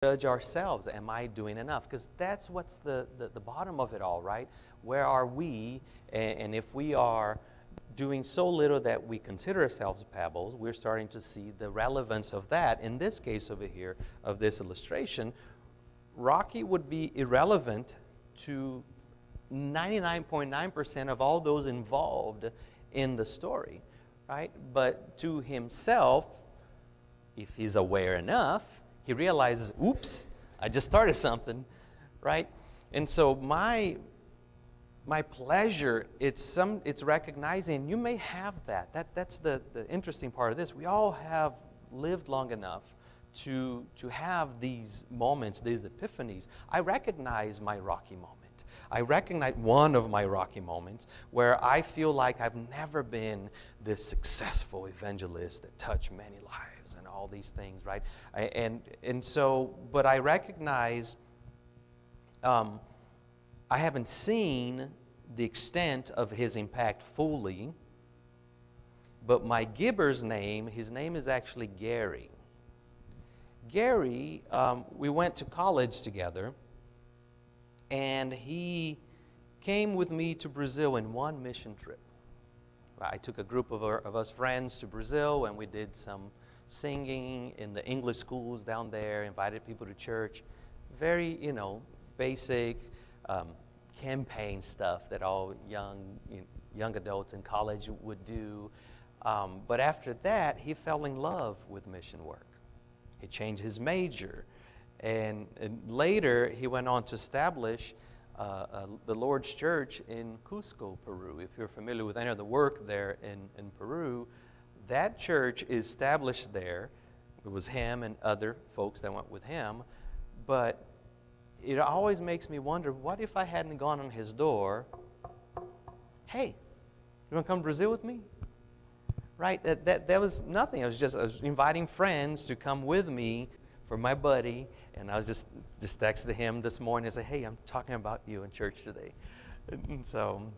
judge ourselves. Am I doing enough? Because that's what's the bottom of it all, right? Where are we? And if we are doing so little that we consider ourselves pebbles, we're starting to see the relevance of that. In this case over here, of this illustration, Rocky would be irrelevant to 99.9% of all those involved in the story, right? But to himself, if he's aware enough, he realizes, oops, I just started something, right? And so my pleasure, it's recognizing you may have that. That's the interesting part of this. We all have lived long enough to have these moments, these epiphanies. I recognize my Rocky moment. I recognize one of my Rocky moments where I feel like I've never been this successful evangelist that touched many lives and all these things, right? And so, but I recognize I haven't seen the extent of his impact fully, but my Gibber's name, his name is actually Gary. Gary, we went to college together, and he came with me to Brazil in one mission trip. I took a group of us friends to Brazil, and we did some singing in the English schools down there, invited people to church. Very, basic campaign stuff that all young adults in college would do. But after that, he fell in love with mission work. He changed his major. And later, he went on to establish the Lord's Church in Cusco, Peru. If you're familiar with any of the work there in Peru, that church is established there. It was him and other folks that went with him. But it always makes me wonder, what if I hadn't gone on his door? Hey, you want to come to Brazil with me? Right? That was nothing. I was inviting friends to come with me for my buddy, and I was just texted him this morning and said, hey, I'm talking about you in church today. And so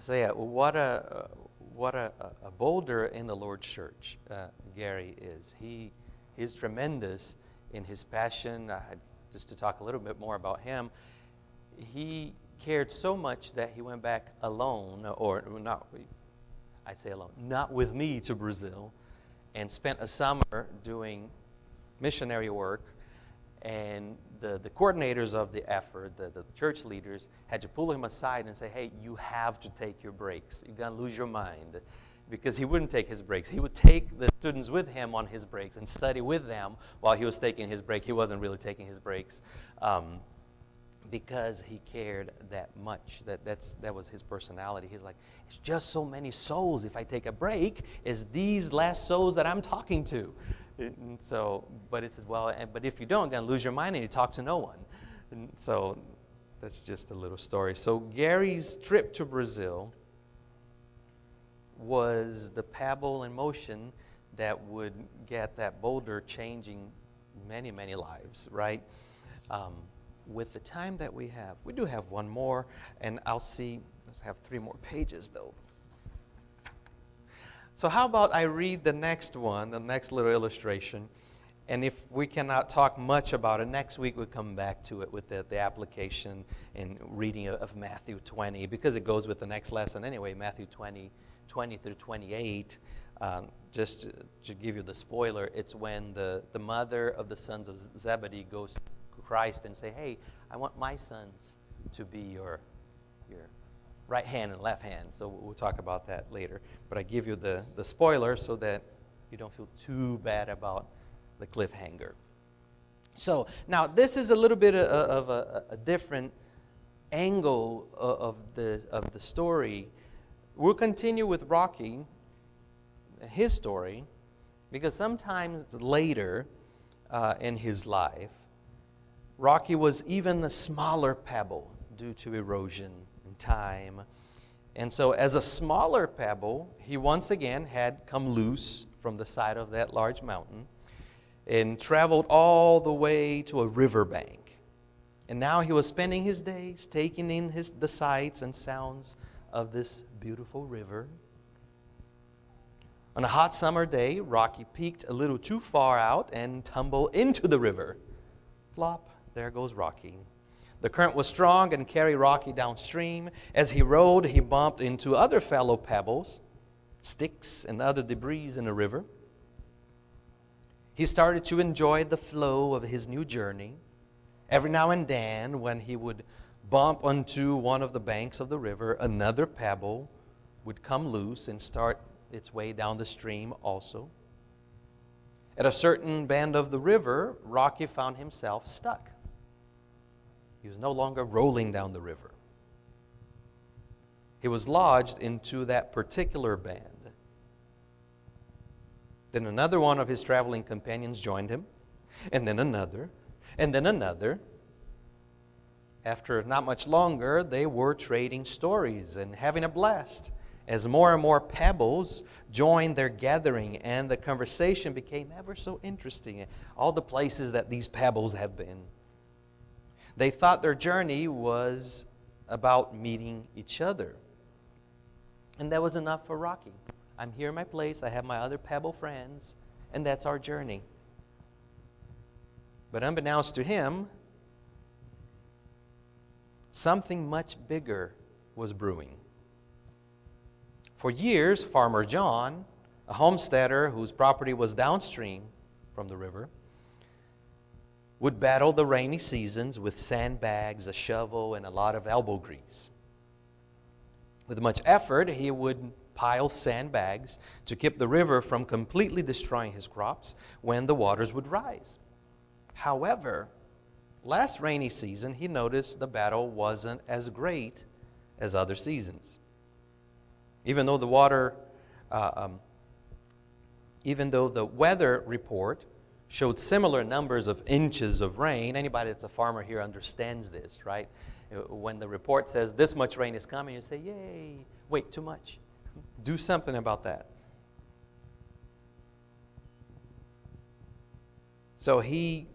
yeah, what a boulder in the Lord's church Gary is. He's tremendous in his passion. Just to talk a little bit more about him, he cared so much that he went back alone, or not, I say alone, not with me to Brazil, and spent a summer doing missionary work. And the coordinators of the effort, the church leaders, had to pull him aside and say, hey, you have to take your breaks. You're going to lose your mind. Because he wouldn't take his breaks. He would take the students with him on his breaks and study with them while he was taking his break. He wasn't really taking his breaks because he cared that much. That was his personality. He's like, it's just so many souls. If I take a break, it's these last souls that I'm talking to. And so, but he says, well, but if you don't, you're going to lose your mind and you talk to no one. And so that's just a little story. So Gary's trip to Brazil was the pebble in motion that would get that boulder changing many, many lives, right? With the time that we do have one more, and let's have 3 more pages though. So how about I read the next one, the next little illustration, and if we cannot talk much about it, next week we'll come back to it with the application and reading of Matthew 20, because it goes with the next lesson anyway, Matthew 20 through 28. Just to give you the spoiler, it's when the mother of the sons of Zebedee goes to Christ and say, hey, I want my sons to be your right hand and left hand. So we'll talk about that later. But I give you the spoiler so that you don't feel too bad about the cliffhanger. So now this is a little bit of a different angle of the story. We'll continue with Rocky, his story, because sometimes later in his life, Rocky was even a smaller pebble due to erosion and time. And so as a smaller pebble, he once again had come loose from the side of that large mountain and traveled all the way to a riverbank. And now he was spending his days taking in the sights and sounds of this beautiful river. On a hot summer day, Rocky peeked a little too far out and tumbled into the river. Plop, there goes Rocky. The current was strong and carried Rocky downstream. As he rode, he bumped into other fellow pebbles, sticks, and other debris in the river. He started to enjoy the flow of his new journey. Every now and then, when he would bump onto one of the banks of the river, another pebble would come loose and start its way down the stream also. At a certain bend of the river, Rocky found himself stuck. He was no longer rolling down the river. He was lodged into that particular bend. Then another one of his traveling companions joined him, and then another, and then another. After not much longer, they were trading stories and having a blast as more and more pebbles joined their gathering, and the conversation became ever so interesting. All the places that these pebbles have been. They thought their journey was about meeting each other. And that was enough for Rocky. I'm here in my place, I have my other pebble friends, and that's our journey. But unbeknownst to him, something much bigger was brewing. For years, Farmer John, a homesteader whose property was downstream from the river, would battle the rainy seasons with sandbags, a shovel, and a lot of elbow grease. With much effort, he would pile sandbags to keep the river from completely destroying his crops when the waters would rise. However, last rainy season, he noticed the battle wasn't as great as other seasons. Even though the weather report showed similar numbers of inches of rain. Anybody that's a farmer here understands this, right? When the report says this much rain is coming, you say, yay, wait, too much. Do something about that. So he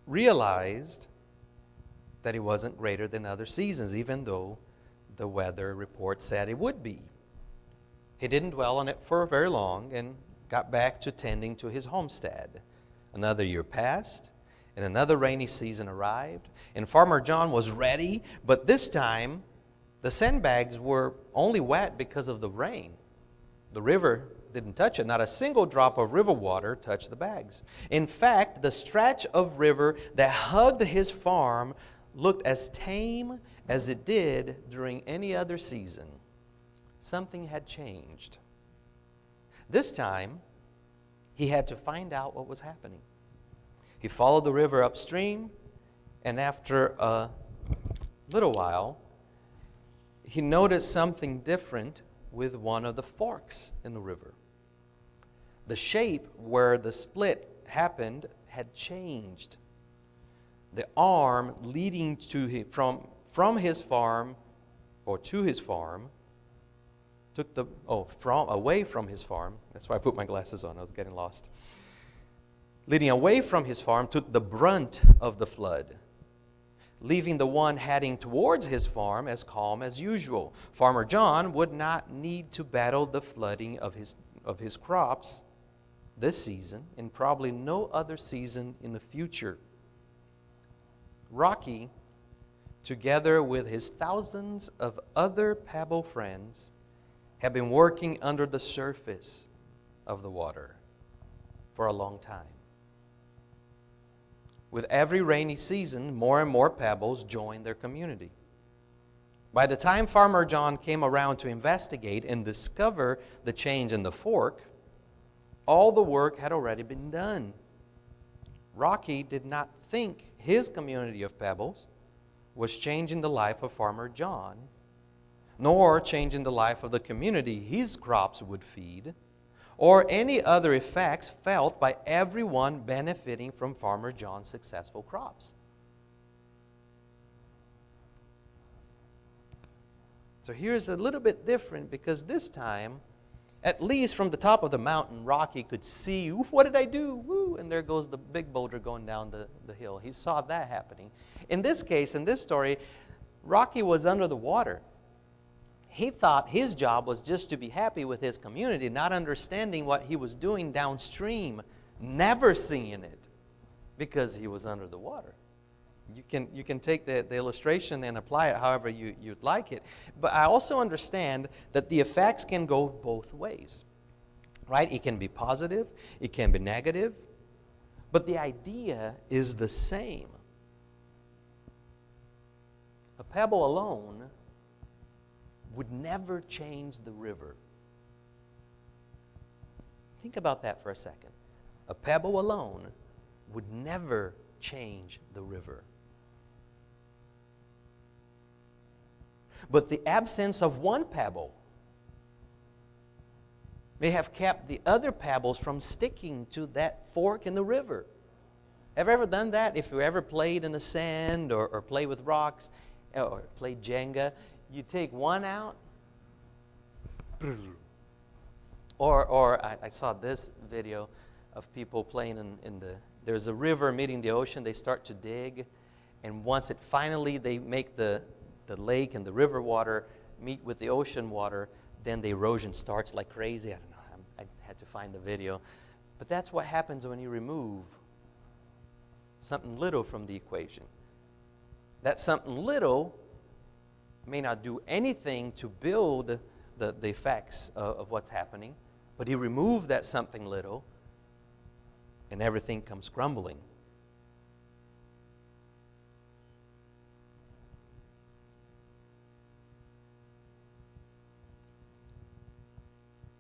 realized that he wasn't greater than other seasons, even though the weather report said it would be. He didn't dwell on it for very long and got back to tending to his homestead. Another year passed, and another rainy season arrived, and Farmer John was ready, but this time the sandbags were only wet because of the rain. The river didn't touch it. Not a single drop of river water touched the bags. In fact, the stretch of river that hugged his farm looked as tame as it did during any other season. Something had changed. This time, he had to find out what was happening. He followed the river upstream, and after a little while, he noticed something different with one of the forks in the river. The shape where the split happened had changed. The arm leading to him, from his farm or to his farm away from his farm. That's why I put my glasses on. I was getting lost. Leading away from his farm took the brunt of the flood, leaving the one heading towards his farm as calm as usual. Farmer John would not need to battle the flooding of his crops this season, and probably no other season in the future. Rocky, together with his thousands of other pebble friends, have been working under the surface of the water for a long time. With every rainy season, more and more pebbles joined their community. By the time Farmer John came around to investigate and discover the change in the fork, all the work had already been done. Rocky did not think his community of pebbles was changing the life of Farmer John, nor changing the life of the community his crops would feed, or any other effects felt by everyone benefiting from Farmer John's successful crops. So here's a little bit different, because this time, at least from the top of the mountain, Rocky could see, what did I do? Woo! And there goes the big boulder going down the hill. He saw that happening. In this case, in this story, Rocky was under the water. He thought his job was just to be happy with his community, not understanding what he was doing downstream, never seeing it. because he was under the water. You can take the illustration and apply it however you'd like it. But I also understand that the effects can go both ways, right? It can be positive, it can be negative, but the idea is the same. A pebble alone would never change the river. Think about that for a second. A pebble alone would never change the river. But the absence of one pebble may have kept the other pebbles from sticking to that fork in the river. Have you ever done that? If you ever played in the sand or played with rocks or played Jenga, you take one out, or I saw this video of people playing there's a river meeting the ocean. They start to dig, and once they make the lake and the river water meet with the ocean water, then the erosion starts like crazy. I don't know. I had to find the video. But that's what happens when you remove something little from the equation. That something little may not do anything to build the effects of what's happening, but he removed that something little, and everything comes crumbling.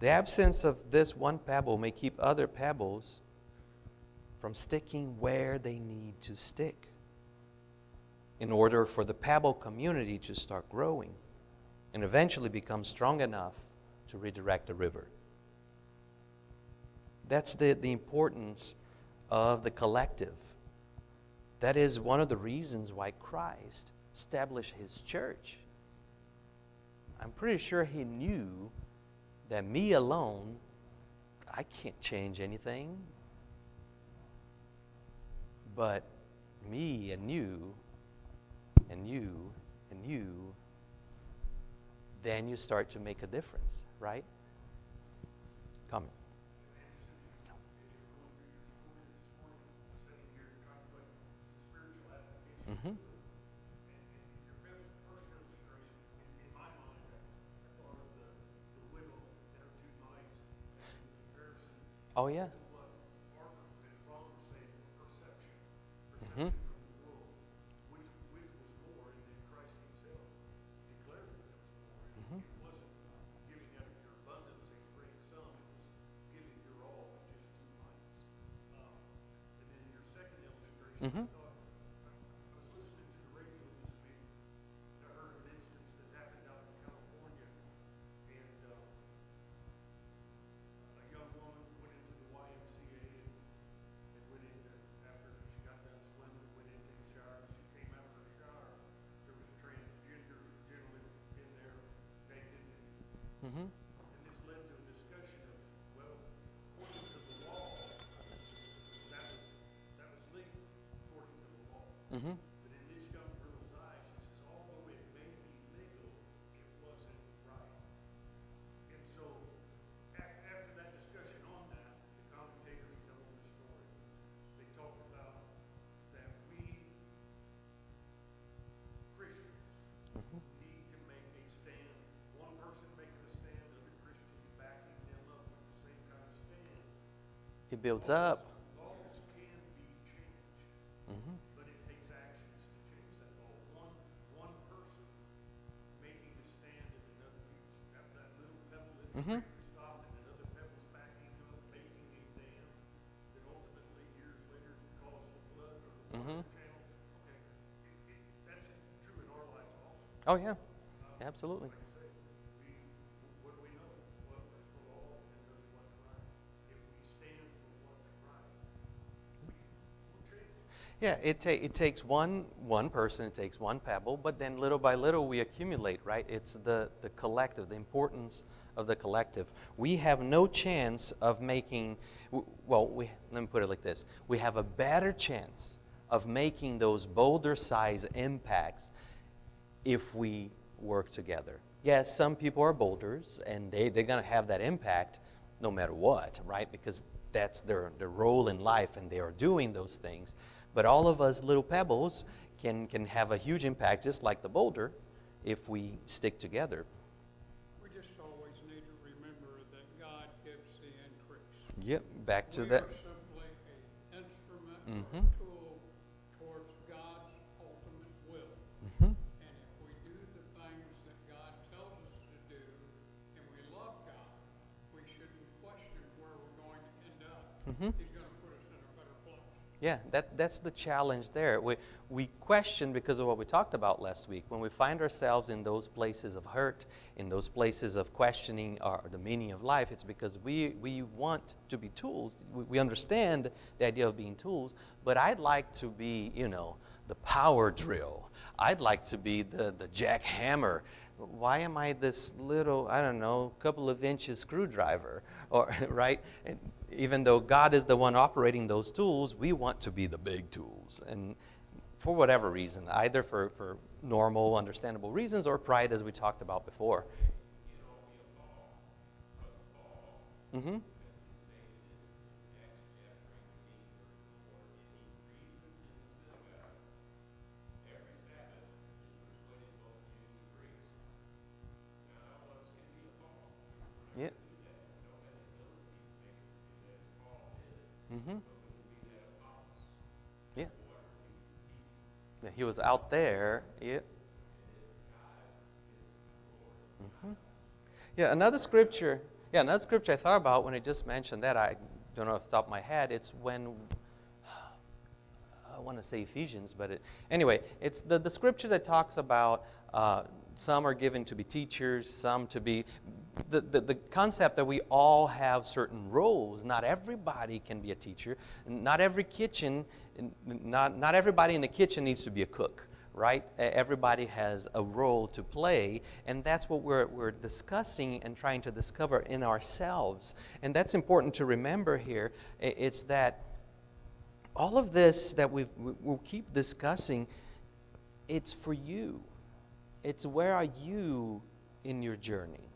The absence of this one pebble may keep other pebbles from sticking where they need to stick in order for the pebble community to start growing and eventually become strong enough to redirect the river. That's the importance of the collective. That is one of the reasons why Christ established his church. I'm pretty sure he knew that me alone, I can't change anything. But me and you, and you, and you, then you start to make a difference, right? Comment. Mm-hmm. Oh, yeah. Mm-hmm. Mm-hmm. Mm-hmm. And this led to a discussion of, well, according to the law, that was legal, according to the law. Mm-hmm. But in this young girl's eyes, she says, although it may be legal, it wasn't right. And so, after that discussion on that, the commentators tell them the story. They talk about that we, Christians, Mm-hmm. need to make a stand. One person making a stand, other Christians backing them up with the same kind of stand. It builds up. Laws can be changed, Mm-hmm. but it takes actions to change that law. One person making a stand and another people, that little pebble in the Mm-hmm. creek stopped and another pebble's backing up, making a dam that ultimately years later caused the flood or the Mm-hmm. water channel. Okay, that's true in our lives also. Oh, yeah. Absolutely. Like I say, what do we know? Well, there's the law and there's what's right. If we stand for what's right, we'll change. Yeah, it takes one person, it takes one pebble, but then little by little we accumulate, right? It's the collective, the importance of the collective. We have no chance of making, let me put it like this. We have a better chance of making those boulder size impacts if we work together. Yes, some people are boulders, and they're going to have that impact no matter what, right? Because that's their role in life, and they are doing those things. But all of us little pebbles can have a huge impact, just like the boulder, if we stick together. We just always need to remember that God gives the increase. Yep, back to We that. are simply an instrument or Mhm. a tool towards God's ultimate will. Mhm. And if we do the things that God tells us to do, and we love God, we shouldn't question where we're going to end up. Mhm. He's going to put us in a better place. Yeah, that's the challenge there. We question because of what we talked about last week. When we find ourselves in those places of hurt, in those places of questioning the meaning of life, it's because we want to be tools. We understand the idea of being tools, but I'd like to be, the power drill. I'd like to be the jackhammer. Why am I this little, I don't know, couple of inches screwdriver? Or right? And even though God is the one operating those tools, we want to be the big tools. And for whatever reason, either for normal, understandable reasons or pride, as we talked about before. Mm-hmm. Yeah. Mm-hmm. Yeah. Yeah, he was out there. Yeah. Mm-hmm. Yeah, another scripture. Yeah, another scripture I thought about when I just mentioned that. I don't know off the top of my head. It's when I want to say Ephesians, but anyway, it's the scripture that talks about some are given to be teachers, some to be the concept that we all have certain roles. Not everybody can be a teacher. Not every kitchen, not everybody in the kitchen needs to be a cook, right? Everybody has a role to play, and that's what we're discussing and trying to discover in ourselves. And that's important to remember here. It's that all of this that we'll keep discussing, it's for you. It's where are you in your journey,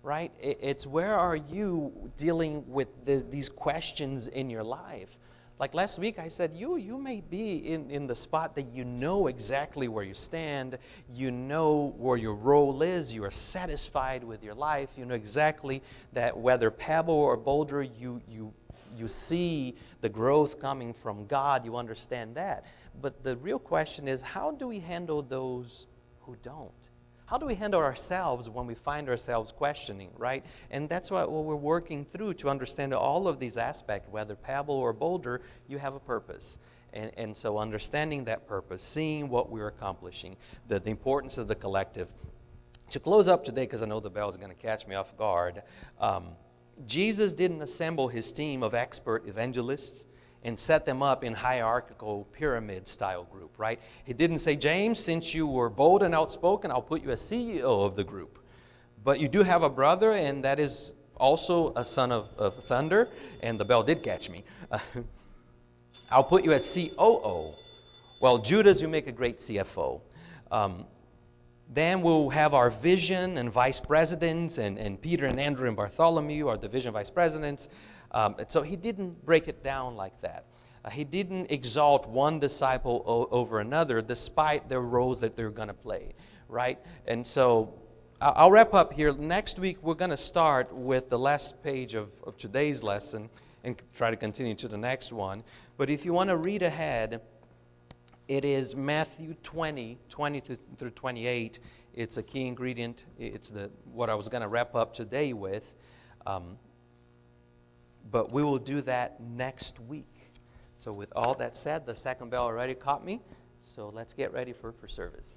right? It's where are you dealing with these questions in your life. Like last week I said, you may be in the spot that you know exactly where you stand, you know where your role is, you are satisfied with your life, you know exactly that whether pebble or boulder, you see the growth coming from God, you understand that. But the real question is, how do we handle those who don't? How do we handle ourselves when we find ourselves questioning, right? And that's what we're working through to understand all of these aspects, whether pebble or boulder, you have a purpose. And so understanding that purpose, seeing what we're accomplishing, the importance of the collective. To close up today, because I know the bell is going to catch me off guard, Jesus didn't assemble his team of expert evangelists and set them up in hierarchical pyramid-style group, right? He didn't say, James, since you were bold and outspoken, I'll put you as CEO of the group. But you do have a brother, and that is also a son of thunder, and the bell did catch me. I'll put you as COO. Well, Judas, you make a great CFO. Then we'll have our vision and vice presidents, and Peter and Andrew and Bartholomew are the vision vice presidents. So he didn't break it down like that. He didn't exalt one disciple over another, despite their roles that they're going to play, right? And so I'll wrap up here. Next week, we're going to start with the last page of today's lesson and try to continue to the next one. But if you want to read ahead, it is Matthew 20 through 28. It's a key ingredient. It's what I was going to wrap up today with. But we will do that next week. So with all that said, the second bell already caught me. So let's get ready for service.